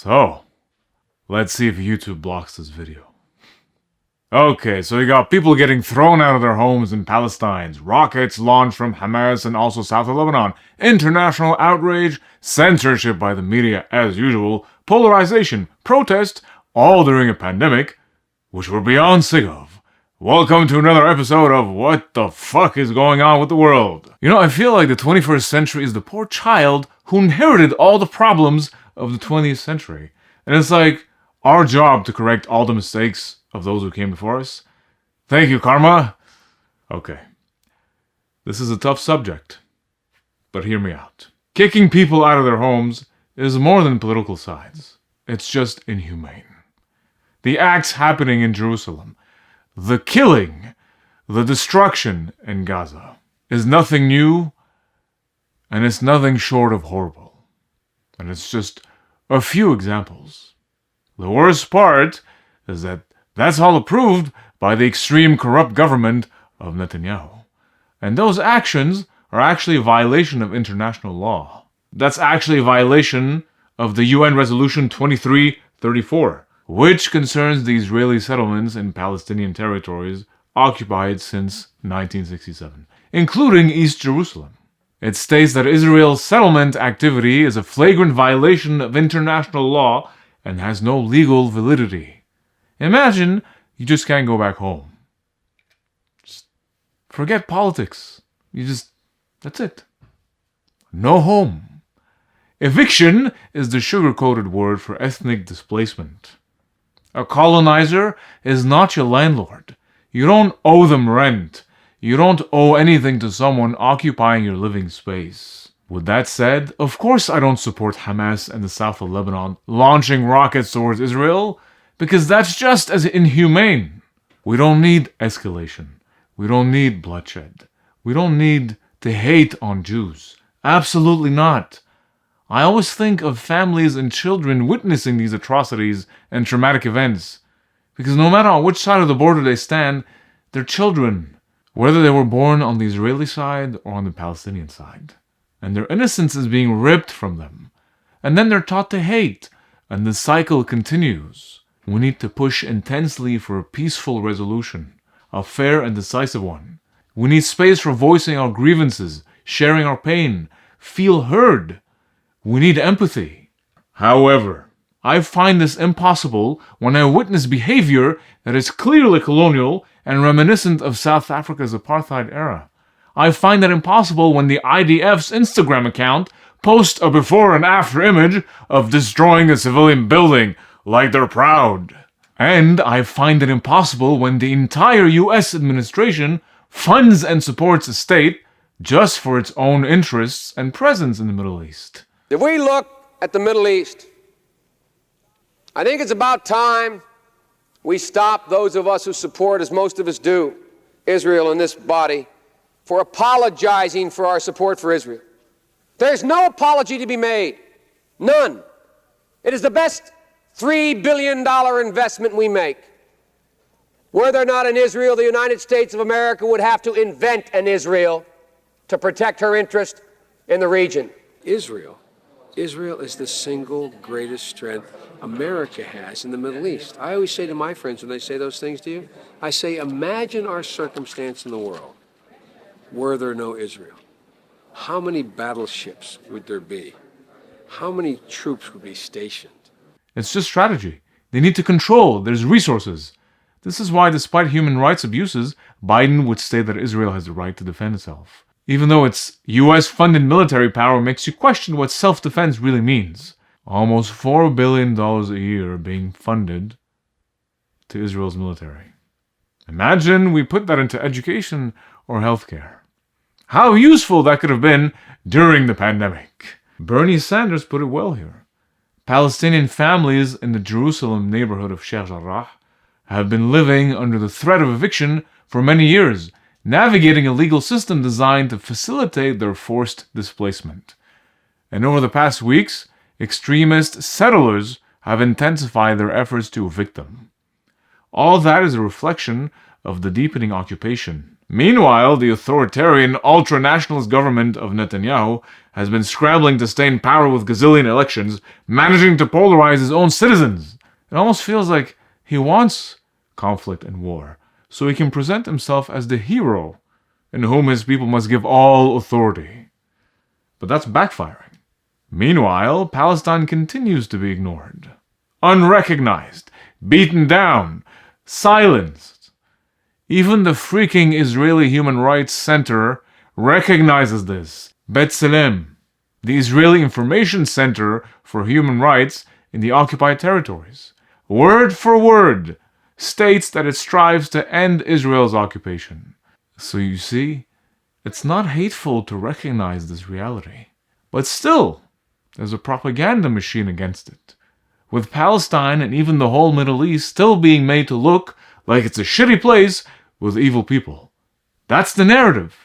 So, let's see if YouTube blocks this video. Okay, so you got people getting thrown out of their homes in Palestine, rockets launched from Hamas and also south of Lebanon, international outrage, censorship by the media as usual, polarization, protest, all during a pandemic, which we're beyond sick of. Welcome to another episode of What the Fuck is Going On with the World? You know, I feel like the 21st century is the poor child who inherited all the problems of the 20th century. And it's like our job to correct all the mistakes of those who came before us. Thank you, karma. Okay. This is a tough subject, but hear me out. Kicking people out of their homes is more than political sides. It's just inhumane. The acts happening in Jerusalem, the killing, the destruction in Gaza is nothing new, and it's nothing short of horrible. And it's just a few examples. The worst part is that that's all approved by the extreme corrupt government of Netanyahu. And those actions are actually a violation of international law. That's actually a violation of the UN Resolution 2334, which concerns the Israeli settlements in Palestinian territories occupied since 1967, including East Jerusalem. It states that Israel's settlement activity is a flagrant violation of international law and has no legal validity. Imagine you just can't go back home. Just forget politics. That's it. No home. Eviction is the sugar-coated word for ethnic displacement. A colonizer is not your landlord. You don't owe them rent. You don't owe anything to someone occupying your living space. With that said, of course I don't support Hamas and the south of Lebanon launching rockets towards Israel, because that's just as inhumane. We don't need escalation. We don't need bloodshed. We don't need to hate on Jews. Absolutely not. I always think of families and children witnessing these atrocities and traumatic events, because no matter on which side of the border they stand, they're children, whether they were born on the Israeli side or on the Palestinian side. And their innocence is being ripped from them. And then they're taught to hate, and the cycle continues. We need to push intensely for a peaceful resolution, a fair and decisive one. We need space for voicing our grievances, sharing our pain, feel heard. We need empathy. However, I find this impossible when I witness behavior that is clearly colonial and reminiscent of South Africa's apartheid era. I find that impossible when the IDF's Instagram account posts a before and after image of destroying a civilian building like they're proud. And I find it impossible when the entire US administration funds and supports a state just for its own interests and presence in the Middle East. If we look at the Middle East, I think it's about time we stop, those of us who support, as most of us do, Israel in this body, for apologizing for our support for Israel. There's no apology to be made. None. It is the best $3 billion investment we make. Were there not an Israel, the United States of America would have to invent an Israel to protect her interest in the region. Israel is the single greatest strength America has in the Middle East. I always say to my friends when they say those things to you, I say, imagine our circumstance in the world were there no Israel. How many battleships would there be? How many troops would be stationed? It's just strategy. They need to control. There's resources. This is why, despite human rights abuses, Biden would state that Israel has the right to defend itself. Even though its US-funded military power makes you question what self-defense really means. Almost $4 billion a year being funded to Israel's military. Imagine we put that into education or healthcare. How useful that could have been during the pandemic. Bernie Sanders put it well here. Palestinian families in the Jerusalem neighborhood of Sheikh Jarrah have been living under the threat of eviction for many years, navigating a legal system designed to facilitate their forced displacement. And over the past weeks, extremist settlers have intensified their efforts to evict them. All that is a reflection of the deepening occupation Meanwhile, the authoritarian, ultra-nationalist government of Netanyahu has been scrambling to stay in power with gazillion elections, managing to polarize his own citizens. It almost feels like he wants conflict and war, so he can present himself as the hero in whom his people must give all authority. But that's backfiring. Meanwhile, Palestine continues to be ignored, unrecognized, beaten down, silenced. Even the freaking Israeli Human Rights Center recognizes this. B'Tselem, the Israeli Information Center for Human Rights in the occupied territories, word for word, states that it strives to end Israel's occupation. So you see, it's not hateful to recognize this reality. But still, there's a propaganda machine against it, with Palestine and even the whole Middle East still being made to look like it's a shitty place with evil people. That's the narrative.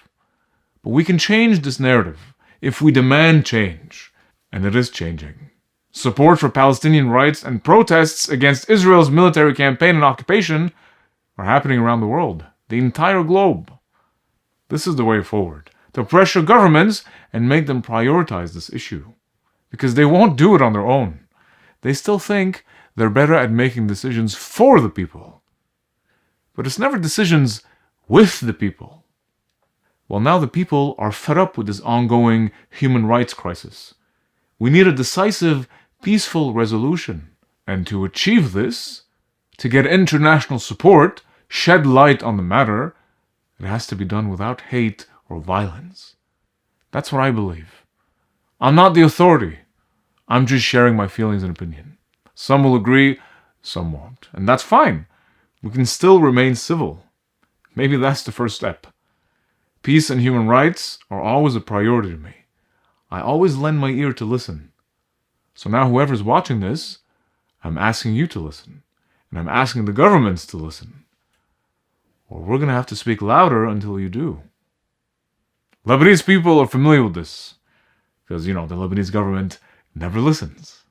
But we can change this narrative if we demand change, and it is changing. Support for Palestinian rights and protests against Israel's military campaign and occupation are happening around the world, the entire globe. This is the way forward, to pressure governments and make them prioritize this issue. Because they won't do it on their own. They still think they're better at making decisions for the people. But it's never decisions with the people. Well, now the people are fed up with this ongoing human rights crisis. We need a decisive, peaceful resolution. And to achieve this, to get international support, shed light on the matter, it has to be done without hate or violence. That's what I believe. I'm not the authority. I'm just sharing my feelings and opinion. Some will agree, some won't. And that's fine. We can still remain civil. Maybe that's the first step. Peace and human rights are always a priority to me. I always lend my ear to listen. So now whoever's watching this, I'm asking you to listen. And I'm asking the governments to listen. Or we're going to have to speak louder until you do. Lebanese people are familiar with this. Because, the Lebanese government never listens.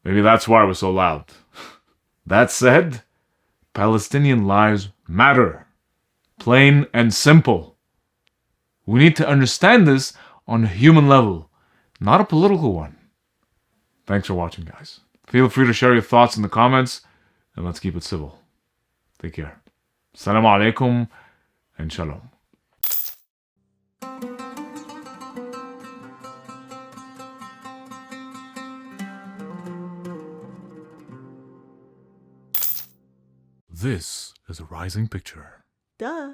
Maybe that's why we're so loud. That said, Palestinian lives matter. Plain and simple. We need to understand this on a human level, not a political one. Thanks for watching, guys. Feel free to share your thoughts in the comments, and let's keep it civil. Take care. Assalamu alaikum and shalom. This is a rising picture. Duh.